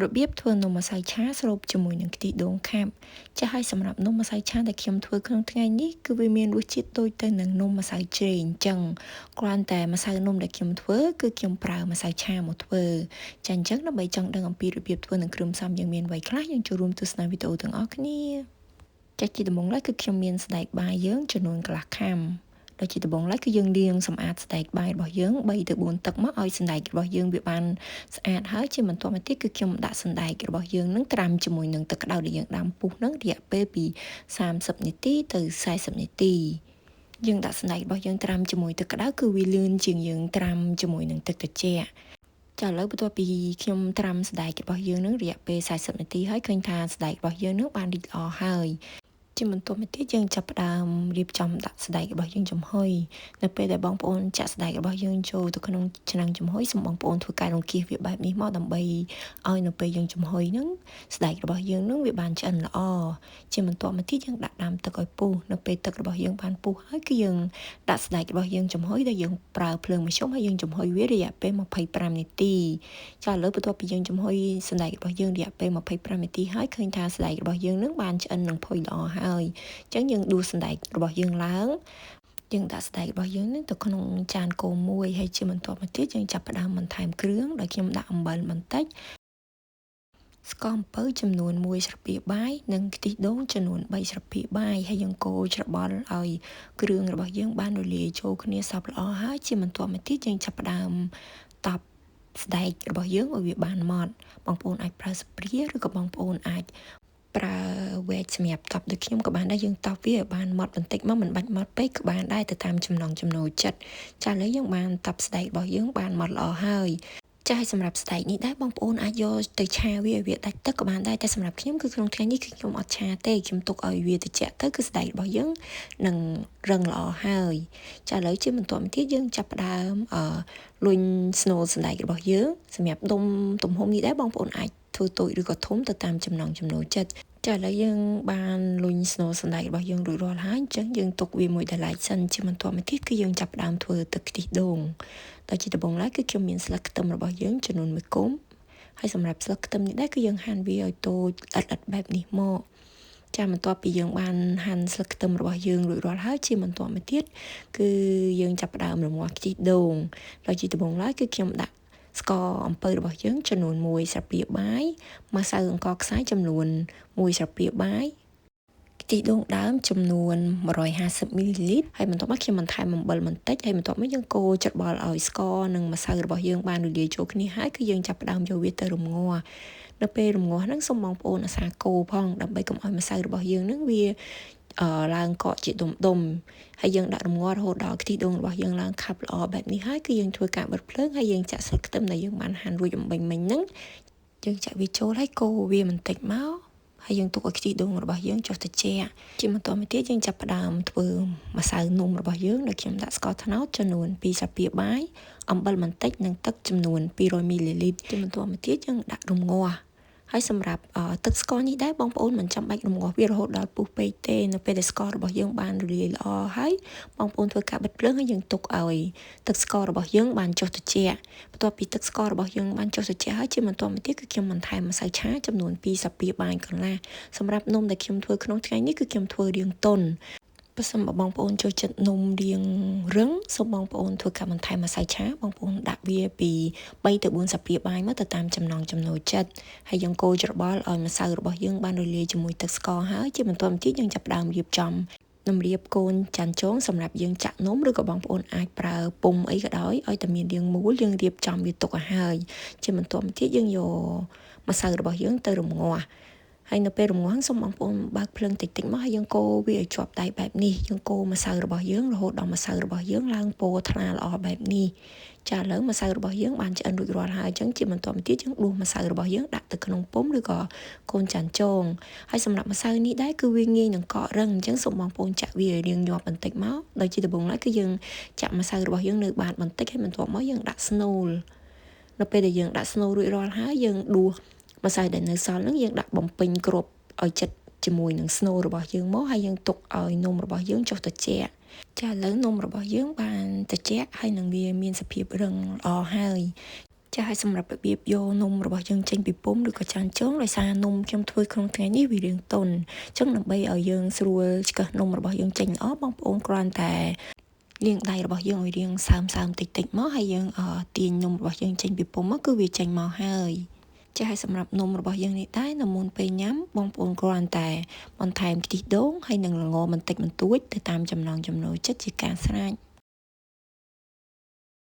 របៀបធ្វើនំម្សៅឆាស្រូបជាមួយនឹងខ្ទិះដូងខាប់ចាស់ហើយសម្រាប់នំម្សៅឆាដែលខ្ញុំធ្វើក្នុងថ្ងៃនេះគឺវាមានរសជាតិដូចទៅនឹងនំម្សៅជ្រេងអញ្ចឹងគ្រាន់តែម្សៅនំដែលខ្ញុំធ្វើគឺខ្ញុំប្រើម្សៅឆាមកធ្វើចាអញ្ចឹងដើម្បីចង់ដឹងអំពីរបៀបធ្វើនិងគ្រឿងផ្សំយើងមានអ្វីខ្លះយើងចូលរួមទស្សនាវីដេអូទាំងអស់គ្នាចាជាដំបូងឡើយគឺខ្ញុំមានស្បែកបាយយើងចំនួនកន្លះខាំដូចជាដំបូងឡើយគឺយើងលាងសម្អាតស្បែកបាយរបស់យើង3ទៅ4ទឹកមកឲ្យសណ្ដែករបស់យើងវាបានស្អាតហើយជាបន្តមកទៀតគឺខ្ញុំដាក់សណ្ដែករបស់យើងនឹងត្រាំជាមួយនឹងទឹកក្តៅដែលយើងដាំពុះនឹងរយៈពេលពី30នាទីទៅ40នាទីយើងដាក់សណ្ដែករបស់យើងត្រាំជាមួយទឹកក្តៅគឺវាលឿនជាងយើងត្រាំជាមួយនឹងទឹកត្រជាក់ចាឥឡូវបន្ទាប់ពីខ្ញុំត្រាំស្បែករបស់យើងនឹងរយៈពេល40នាទីហើយឃើញថាស្បែករបស់យើងនឹងបានរីកល្អហើយជាបន្តមកទៀតយើងចាប់ផ្ដើមរៀបចំដាក់ស្បែករបស់យើងចំហុយនៅពេលដែលបងប្អូនចាក់ស្បែករបស់យើងចូលទៅក្នុងឆ្នាំងចំហុយសូមបងប្អូនធ្វើការរង្គៀសវាបែបនេះមកដើម្បីឲ្យនៅពេលយើងចំហុយហ្នឹងស្បែករបស់យើងនឹងវាបានឆ្អិនល្អជាបន្តមកទៀតយើងដាក់ដាំទឹកឲ្យពុះនៅពេលទឹករបស់យើងបានពុះហើយគឺយើងដាក់ស្បែករបស់យើងចំហុយដែលយើងប្រើភ្លើងមធ្យមហើយយើងចំហុយវារយៈពេល25នាទីចាឥឡូវបន្ទាប់ពីយើងចំហុយសណ្ដែករបស់យើងរយៈពេល25នាទីហើយឃើញថាសណ្ដែករបស់យើងនឹងបានឆ្អិននិងផុយល្អហើយអញ្ចឹងយើងដួសសណ្ដែករបស់យើងឡើងយើងដាក់សណ្ដែករបស់យើងទៅក្នុងចានគោមួយហើយជាបន្តមកទៀតយើងចាប់ផ្ដើមបន្ថែមគ្រឿងដោយខ្ញុំដាក់អំបិលបន្តិចស្ករអំពៅចំនួន1ស្លាបព្រាបាយនិងខ្ទិះដូងចំនួន3ស្លាបព្រាបាយហើយយើងកូរច្របល់ឲ្យគ្រឿងរបស់យើងបានរលាយចូលគ្នាសព្វល្អហើយជាបន្តមកទៀតយើងចាប់ផ្ដើមតប់ស្បែករបស់យើងឲ្យវាបានម៉ត់បងប្អូនអាចប្រើស្ព្រាឬក៏បងប្អូនអាចប្រើវែកសម្រាប់តប់ដូចខ្ញុំក៏បានដែរយើងតប់វាឲ្យបានម៉ត់បន្តិចមកមិនបាច់ម៉ត់ពេកក៏បានដែរទៅតាមចំណង់ចំណូលចិត្តចាឥឡូវយើងបានតប់ស្បែករបស់យើងបានម៉ត់ល្អហើយចាសម្រាប់ស្បែកនេះដែរបងប្អូនអាចយកទៅឆាវាឲ្យវាដាច់ទឹកក៏បានដែរតែសម្រាប់ខ្ញុំគឺក្នុងថ្ងៃនេះគឺខ្ញុំអត់ឆាទេខ្ញុំទុកឲ្យវាត្រជាក់ទៅគឺស្បែករបស់យើងនឹងរឹងល្អហើយចាឥឡូវជាបន្តមកទៀតយើងចាប់ផ្ដើមលុញស្នូលសណ្ដែករបស់យើងសម្រាប់ដុំទំហំនេះដែរបងប្អូនអាចធ្វើតូចឬក៏ធំទៅតាមចំណង់ចំណូលចិត្តចាឥឡូវយើងបានលុញស្នូលសណ្ដែករបស់យើងរួចរាល់ហើយអញ្ចឹងយើងទុកវាមួយដលៃសិនជាបន្តមកទៀតគឺយើងចាប់ផ្ដើមធ្វើទឹកខ្ទិះដូងដោយជាដំបូងឡើយគឺខ្ញុំមានស្លឹកខ្ទឹមរបស់យើងចំនួន1គុំហើយសម្រាប់ស្លឹកខ្ទឹមនេះដែរគឺយើងហាន់វាឲ្យតូចល្អិតៗបែបនេះមកចាបន្ទាប់ពីយើងបានហាន់ស្លឹកខ្ទឹមរបស់យើងរួចរាល់ហើយជាបន្តមកទៀតគឺយើងចាប់ផ្ដើមរំងាស់ខ្ទិះដូងដោយជាដំបូងឡើយគឺខ្ញុំដាក់ស្ករអំពៅរបស់យើងចំនួន1ស្លាបព្រាបាយម្សៅអង្ករខ្សាយចំនួន1ស្លាបព្រាបាយខ្ទិះដូងដើមចំនួន150មីលីលីត្រហើយបន្ទាប់មកខ្ញុំបន្ថែមអំបិលបន្តិចហើយបន្ទាប់មកយើងកូរច្របល់ឲ្យស្ករនិងម្សៅរបស់យើងបានរលាយចូលគ្នាហើយគឺយើងចាប់ផ្ដើមយកវាទៅរំងាស់នៅពេលរំងាស់ហ្នឹងសូមបងប្អូនអាសាកូរផងដើម្បីកុំឲ្យម្សៅរបស់យើងហ្នឹងវាឡើងកកជាដុំហើយយើងដាក់រំងាស់រហូតដល់ខ្ទិះដូងរបស់យើងឡើងខាប់ល្អបែបនេះហើយគឺយើងធ្វើការបិទភ្លើងហើយយើងចាក់ស្លឹកខ្ទឹមដែលយើងបានហាន់រួចអំបញ្ញមិញហ្នឹងយើងចាក់វាចូលហើយកូរវាបន្តិចមកហើយយើងទុកឲ្យខ្ទិះដូងរបស់យើងចុះត្រជាក់ជាបន្តមកទៀតយើងចាប់ផ្ដើមធ្វើម្សៅនំរបស់យើងដោយខ្ញុំដាក់ស្ករត្នោតចំនួន2ស្លាបព្រាបាយអំបិលបន្តិចនិងទឹកចំនួន200មីលីលីត្រជាបន្តមកទៀតយើងដាក់រំងាស់ហើយសម្រាប់ទឹកស្ករនេះដែរបងប្អូនមិនចាំបាច់រំងាស់វារហូតដល់ពុះពេកទេនៅពេលដែលស្កររបស់យើងបានរលាយល្អហើយបងប្អូនធ្វើការបិទភ្លើងហើយយើងទុកឲ្យទឹកស្កររបស់យើងបានចុះត្រជាក់បន្ទាប់ពីទឹកស្កររបស់យើងបានចុះត្រជាក់ហើយជាបន្តមកទៀតគឺខ្ញុំបន្ថែមម្សៅឆាចំនួន2ស្លាបព្រាបាយកន្លះសម្រាប់នំដែលខ្ញុំធ្វើក្នុងថ្ងៃនេះគឺខ្ញុំធ្វើរាងទន់បើសិនបងប្អូនចូលចិត្តនំរាងរឹងសូមបងប្អូនធ្វើការបន្ថែមម្សៅឆាបងប្អូនដាក់វាពី3ទៅ4ស្លាបព្រាបាយមកទៅតាមចំណង់ចំណូលចិត្តហើយយើងកូរច្របល់ឲ្យម្សៅរបស់យើងបានរលាយជាមួយទឹកស្ករហើយជាបន្តមកទៀតយើងចាប់ផ្ដើមរៀបចំតម្រៀបកូនចាន់ចងសម្រាប់យើងចាក់នំឬក៏បងប្អូនអាចប្រើពុម្ពអីក៏ដោយឲ្យតែមានរាងមូលយើងរៀបចំវាទុកឲ្យហើយជាបន្តមកទៀតយើងយកម្សៅរបស់យើងទៅរំងាស់ហើយនៅពេលរំងាស់សូមបងប្អូនបើកភ្លើងតិចៗមកហើយយើងកូរវាឲ្យជាប់ដៃបែបនេះយើងកូរម្សៅរបស់យើងរហូតដល់ម្សៅរបស់យើងឡើងពណ៌ថ្លាល្អបែបនេះចាឥឡូវម្សៅរបស់យើងបានឆ្អិនរួចរាល់ហើយអញ្ចឹងជាបន្តមកទៀតយើងដួសម្សៅរបស់យើងដាក់ទៅក្នុងពុម្ពឬក៏កូនចាន់ចងហើយសម្រាប់ម្សៅនេះដែរគឺវាងាយនឹងកករឹងអញ្ចឹងសូមបងប្អូនចាក់វារៀងញាប់បន្តិចមកដោយជាដំបូងឡើយគឺយើងចាក់ម្សៅរបស់យើងនៅបាតបន្តិចហើយបន្ទាប់មកយើងដាក់ស្នូលនៅពេលដែលយើងដាក់ស្នូលរួចរាល់ហើយយើងដួសម្សៅដែលនៅសល់ហ្នឹងយើងដាក់បំពេញគ្រាប់ឲ្យជិតជាមួយនឹងស្នូលរបស់យើងមកហើយយើងទុកឲ្យនំរបស់យើងចុះត្រជាក់ចាឥឡូវនំរបស់យើងបានត្រជាក់ហើយនឹងវាមានសភាពរឹងល្អហើយ ចាឲ្យសម្រាប់របៀបយកនំរបស់យើងចេញពីពុម្ពឬក៏ចានចងដោយសារនំខ្ញុំធ្វើក្នុងថ្ងៃនេះវារាងទន់អញ្ចឹងដើម្បីឲ្យយើងស្រួលឆ្កឹះនំរបស់យើងចេញល្អបងប្អូនគ្រាន់តែលាងដៃរបស់យើងឲ្យរាងសើមតិចមកហើយយើងទាញនំរបស់យើងចេញពីពុម្ពមកគឺវាចេញមកហើយចាឲ្យសម្រាប់នំរបស់យើងនេះដែរនៅមុនពេលញ៉ាំបងប្អូនគ្រាន់តែបន្ថែមខ្ទិះដូងហើយនិងល្ងបន្តិចបន្តួចទៅតាមចំណង់ចំណូលចិត្តជាការស្រេច